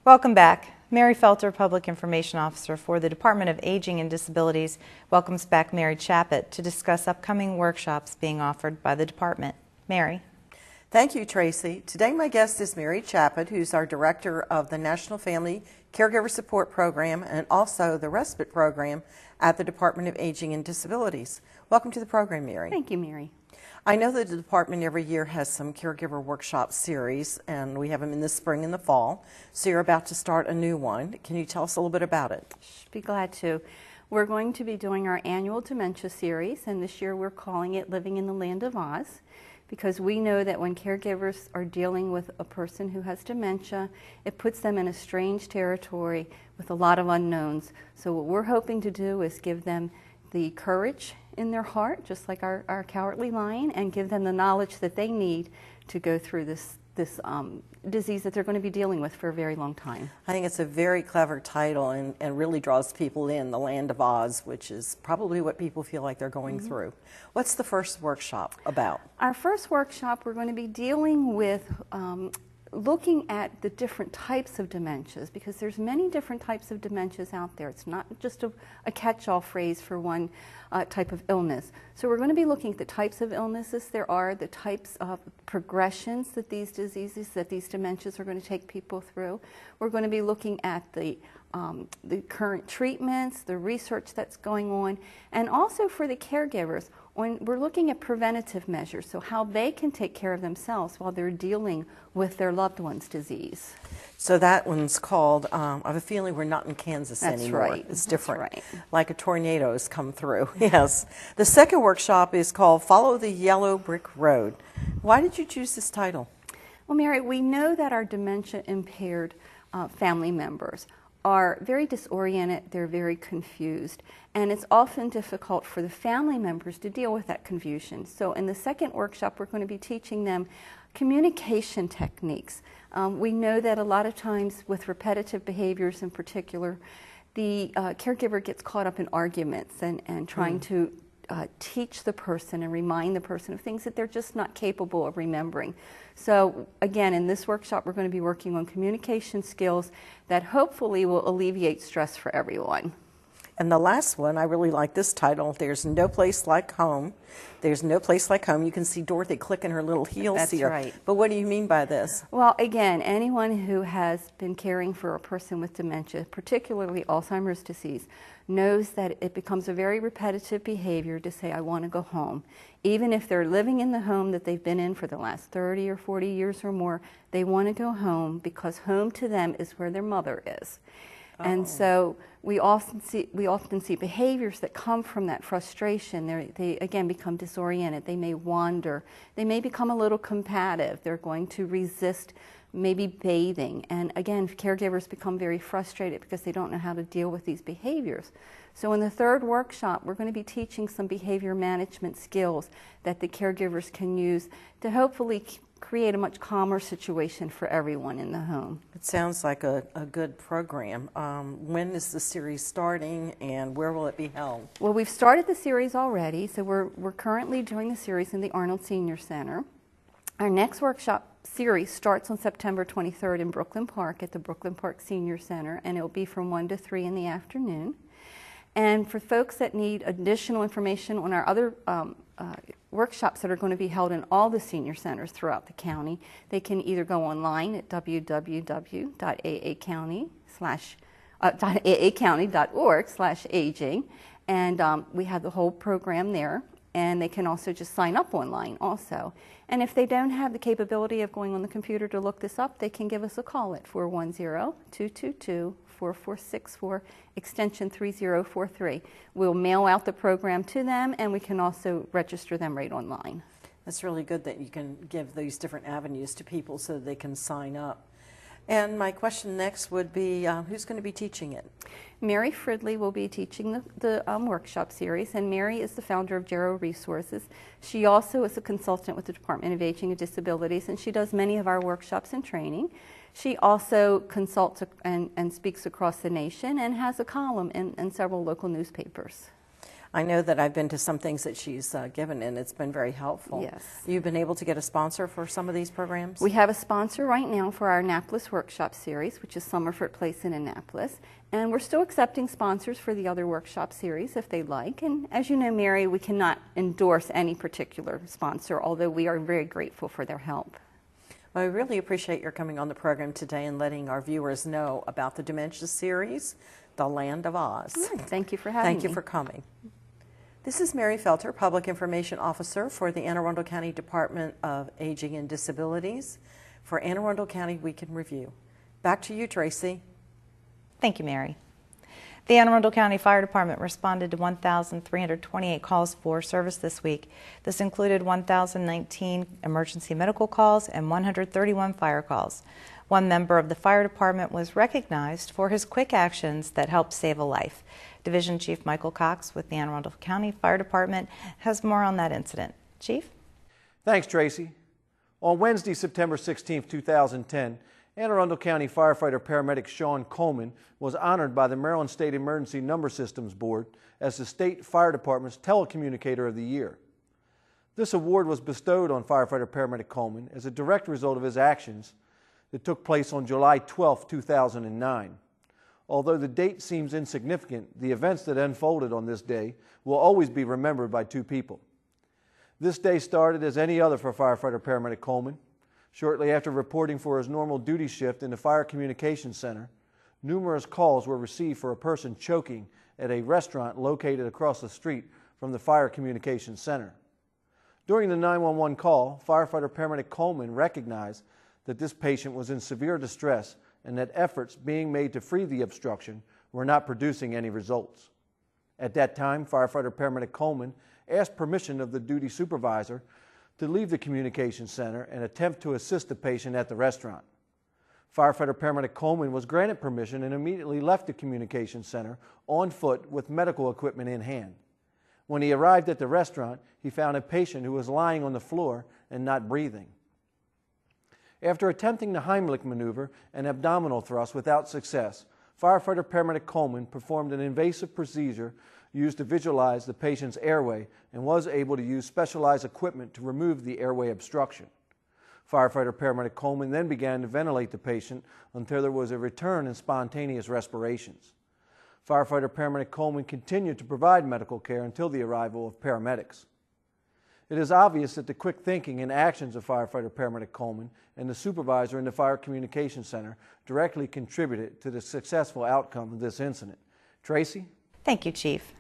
Welcome back. Mary Felter, Public Information Officer for the Department of Aging and Disabilities, welcomes back Mary Chaput to discuss upcoming workshops being offered by the department. Mary. Thank you, Tracy. Today my guest is Mary Chaput, who's our Director of the National Family Caregiver Support Program and also the Respite Program at the Department of Aging and Disabilities. Welcome to the program, Mary. Thank you, Mary. I know that the department every year has some caregiver workshop series, and we have them in the spring and the fall. So you're about to start a new one. Can you tell us a little bit about it? Be glad to. We're going to be doing our annual dementia series, and this year we're calling it Living in the Land of Oz, because we know that when caregivers are dealing with a person who has dementia, it puts them in a strange territory with a lot of unknowns. So what we're hoping to do is give them the courage in their heart, just like our Cowardly Lion, and give them the knowledge that they need to go through this disease that they're going to be dealing with for a very long time. I think it's a very clever title and really draws people in, the Land of Oz, which is probably what people feel like they're going through. What's the first workshop about? Our first workshop, we're going to be dealing with looking at the different types of dementias, because there's many different types of dementias out there. It's not just a catch-all phrase for one type of illness. So we're going to be looking at the types of illnesses there are, the types of progressions that these diseases, that these dementias are going to take people through. We're going to be looking at the current treatments, the research that's going on, and also for the caregivers, when we're looking at preventative measures, so how they can take care of themselves while they're dealing with their loved one's disease. So that one's called, I have a feeling we're not in Kansas anymore. Right. It's different. That's right. Like a tornado has come through, yes. The second workshop is called Follow the Yellow Brick Road. Why did you choose this title? Well, Mary, we know that our dementia impaired family members are very disoriented, they're very confused, and it's often difficult for the family members to deal with that confusion. So in the second workshop, we're going to be teaching them communication techniques. We know that a lot of times with repetitive behaviors in particular, the caregiver gets caught up in arguments and trying to teach the person and remind the person of things that they're just not capable of remembering. So again, in this workshop, we're going to be working on communication skills that hopefully will alleviate stress for everyone. And the last one, I really like this title, There's No Place Like Home. There's no place like home. You can see Dorothy clicking her little heels That's here. right. But what do you mean by this? Well, again, anyone who has been caring for a person with dementia, particularly Alzheimer's disease, knows that it becomes a very repetitive behavior to say, I want to go home. Even if they're living in the home that they've been in for the last 30 or 40 years or more, they want to go home because home to them is where their mother is. And so we often see behaviors that come from that frustration. They again become disoriented. They may wander. They may become a little combative. They're going to resist maybe bathing. And again, caregivers become very frustrated because they don't know how to deal with these behaviors. So in the third workshop, we're going to be teaching some behavior management skills that the caregivers can use to hopefully create a much calmer situation for everyone in the home. It sounds like a good program. When is the series starting and where will it be held? Well, we've started the series already, so we're currently doing the series in the Arnold Senior Center. Our next workshop series starts on September 23rd in Brooklyn Park at the Brooklyn Park Senior Center, and it will be from 1 to 3 in the afternoon. And for folks that need additional information on our other workshops that are going to be held in all the senior centers throughout the county, they can either go online at www.aacounty.org/aging, and we have the whole program there. And they can also just sign up online also. And if they don't have the capability of going on the computer to look this up, they can give us a call at 410-222-4464, extension 3043. We'll mail out the program to them, and we can also register them right online. That's really good that you can give these different avenues to people so that they can sign up. And my question next would be, who's going to be teaching it? Mary Fridley will be teaching the workshop series, and Mary is the founder of Gero Resources. She also is a consultant with the Department of Aging and Disabilities, and she does many of our workshops and training. She also consults and speaks across the nation and has a column in several local newspapers. I know that I've been to some things that she's given, and it's been very helpful. Yes. You've been able to get a sponsor for some of these programs? We have a sponsor right now for our Annapolis Workshop Series, which is Summerford Place in Annapolis. And we're still accepting sponsors for the other workshop series if they'd like. And as you know, Mary, we cannot endorse any particular sponsor, although we are very grateful for their help. Well, I really appreciate your coming on the program today and letting our viewers know about the Dementia Series, The Land of Oz. Thank you for having me. Thank you for coming. This is Mary Felter, Public Information Officer for the Anne Arundel County Department of Aging and Disabilities for Anne Arundel County Week in Review. Back to you, Tracy. Thank you, Mary. The Anne Arundel County Fire Department responded to 1,328 calls for service this week. This included 1,019 emergency medical calls and 131 fire calls. One member of the fire department was recognized for his quick actions that helped save a life. Division Chief Michael Cox with the Anne Arundel County Fire Department has more on that incident. Chief? Thanks, Tracy. On Wednesday, September 16, 2010, Anne Arundel County firefighter paramedic Sean Coleman was honored by the Maryland State Emergency Number Systems Board as the State Fire Department's Telecommunicator of the Year. This award was bestowed on firefighter paramedic Coleman as a direct result of his actions that took place on July 12, 2009. Although the date seems insignificant, the events that unfolded on this day will always be remembered by two people. This day started as any other for firefighter paramedic Coleman. Shortly after reporting for his normal duty shift in the Fire Communications Center, numerous calls were received for a person choking at a restaurant located across the street from the Fire Communications Center. During the 911 call, firefighter paramedic Coleman recognized that this patient was in severe distress and that efforts being made to free the obstruction were not producing any results. At that time, firefighter paramedic Coleman asked permission of the duty supervisor to leave the communications center and attempt to assist the patient at the restaurant. Firefighter paramedic Coleman was granted permission and immediately left the communications center on foot with medical equipment in hand. When he arrived at the restaurant, he found a patient who was lying on the floor and not breathing. After attempting the Heimlich maneuver and abdominal thrust without success, firefighter paramedic Coleman performed an invasive procedure used to visualize the patient's airway and was able to use specialized equipment to remove the airway obstruction. Firefighter paramedic Coleman then began to ventilate the patient until there was a return in spontaneous respirations. Firefighter paramedic Coleman continued to provide medical care until the arrival of paramedics. It is obvious that the quick thinking and actions of firefighter paramedic Coleman and the supervisor in the Fire Communications Center directly contributed to the successful outcome of this incident. Tracy? Thank you, Chief.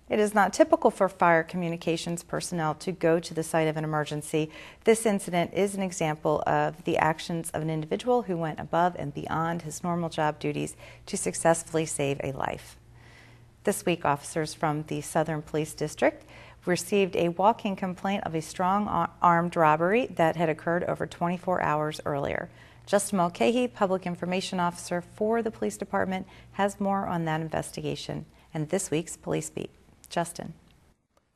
It is not typical for fire communications personnel to go to the site of an emergency. This incident is an example of the actions of an individual who went above and beyond his normal job duties to successfully save a life. This week, officers from the Southern Police District received a walk-in complaint of a strong-armed robbery that had occurred over 24 hours earlier. Justin Mulcahy, Public Information Officer for the Police Department, has more on that investigation and this week's Police Beat. Justin.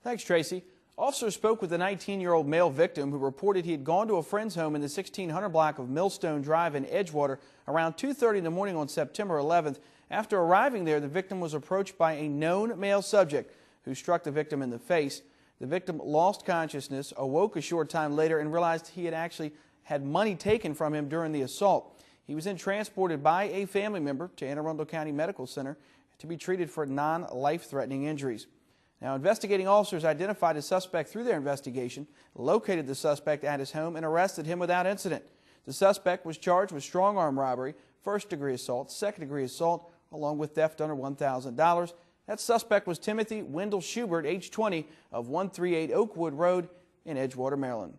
Thanks, Tracy. Officers spoke with a 19-year-old male victim who reported he had gone to a friend's home in the 1600 block of Millstone Drive in Edgewater around 2:30 in the morning on September 11th. After arriving there, the victim was approached by a known male subject who struck the victim in the face. The victim lost consciousness, awoke a short time later, and realized he had actually had money taken from him during the assault. He was then transported by a family member to Anne Arundel County Medical Center to be treated for non-life-threatening injuries. Now, investigating officers identified a suspect through their investigation, located the suspect at his home, and arrested him without incident. The suspect was charged with strong-arm robbery, first-degree assault, second-degree assault, along with theft under $1,000. That suspect was Timothy Wendell Schubert, age 20, of 138 Oakwood Road in Edgewater, Maryland.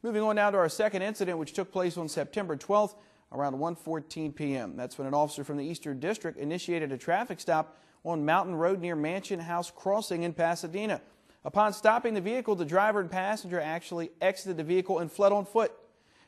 Moving on now to our second incident, which took place on September 12th around 1:14 p.m. That's when an officer from the Eastern District initiated a traffic stop on Mountain Road near Mansion House Crossing in Pasadena. Upon stopping the vehicle, the driver and passenger actually exited the vehicle and fled on foot.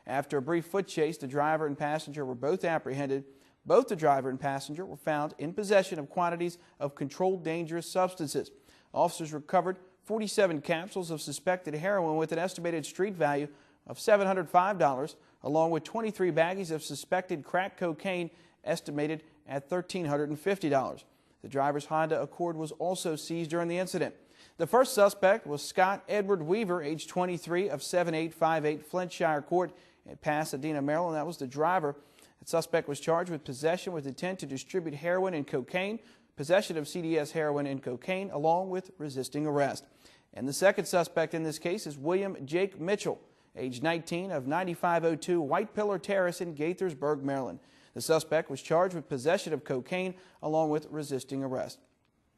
After a brief foot chase, the driver and passenger were both apprehended. Both the driver and passenger were found in possession of quantities of controlled dangerous substances. Officers recovered 47 capsules of suspected heroin with an estimated street value of $705, along with 23 baggies of suspected crack cocaine estimated at $1,350. The driver's Honda Accord was also seized during the incident. The first suspect was Scott Edward Weaver, age 23, of 7858 Flintshire Court in Pasadena, Maryland. That was the driver. The suspect was charged with possession with intent to distribute heroin and cocaine, possession of CDS heroin and cocaine, along with resisting arrest. And the second suspect in this case is William Jake Mitchell, age 19, of 9502 White Pillar Terrace in Gaithersburg, Maryland. The suspect was charged with possession of cocaine along with resisting arrest.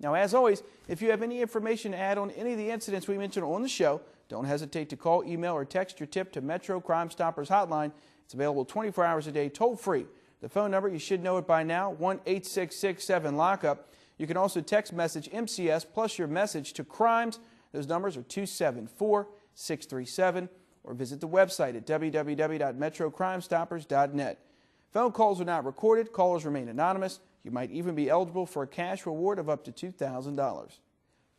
Now, as always, if you have any information to add on any of the incidents we mentioned on the show, don't hesitate to call, email, or text your tip to Metro Crime Stoppers hotline. It's available 24 hours a day, toll-free. The phone number, you should know it by now, 1-866-7-LOCK-UP. You can also text message MCS plus your message to crimes. Those numbers are 274-637, or visit the website at www.metrocrimestoppers.net. Phone calls are not recorded. Callers remain anonymous. You might even be eligible for a cash reward of up to $2,000.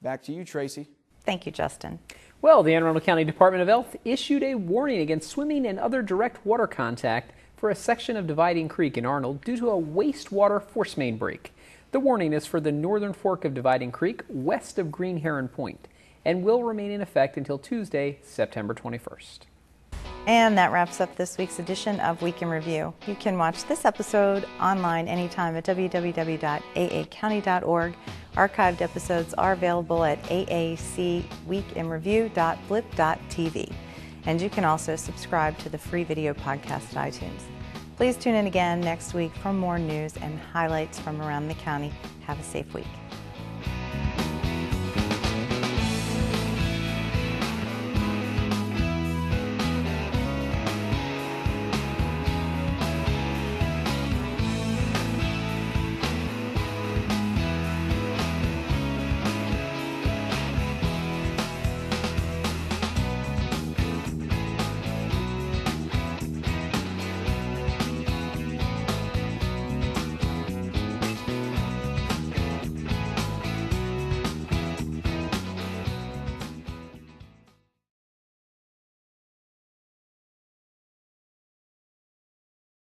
Back to you, Tracy. Thank you, Justin. Well, the Anne Arundel County Department of Health issued a warning against swimming and other direct water contact for a section of Dividing Creek in Arnold due to a wastewater force main break. The warning is for the northern fork of Dividing Creek west of Green Heron Point and will remain in effect until Tuesday, September 21st. And that wraps up this week's edition of Week in Review. You can watch this episode online anytime at www.aacounty.org. Archived episodes are available at aacweekinreview.blip.tv. And you can also subscribe to the free video podcast at iTunes. Please tune in again next week for more news and highlights from around the county. Have a safe week.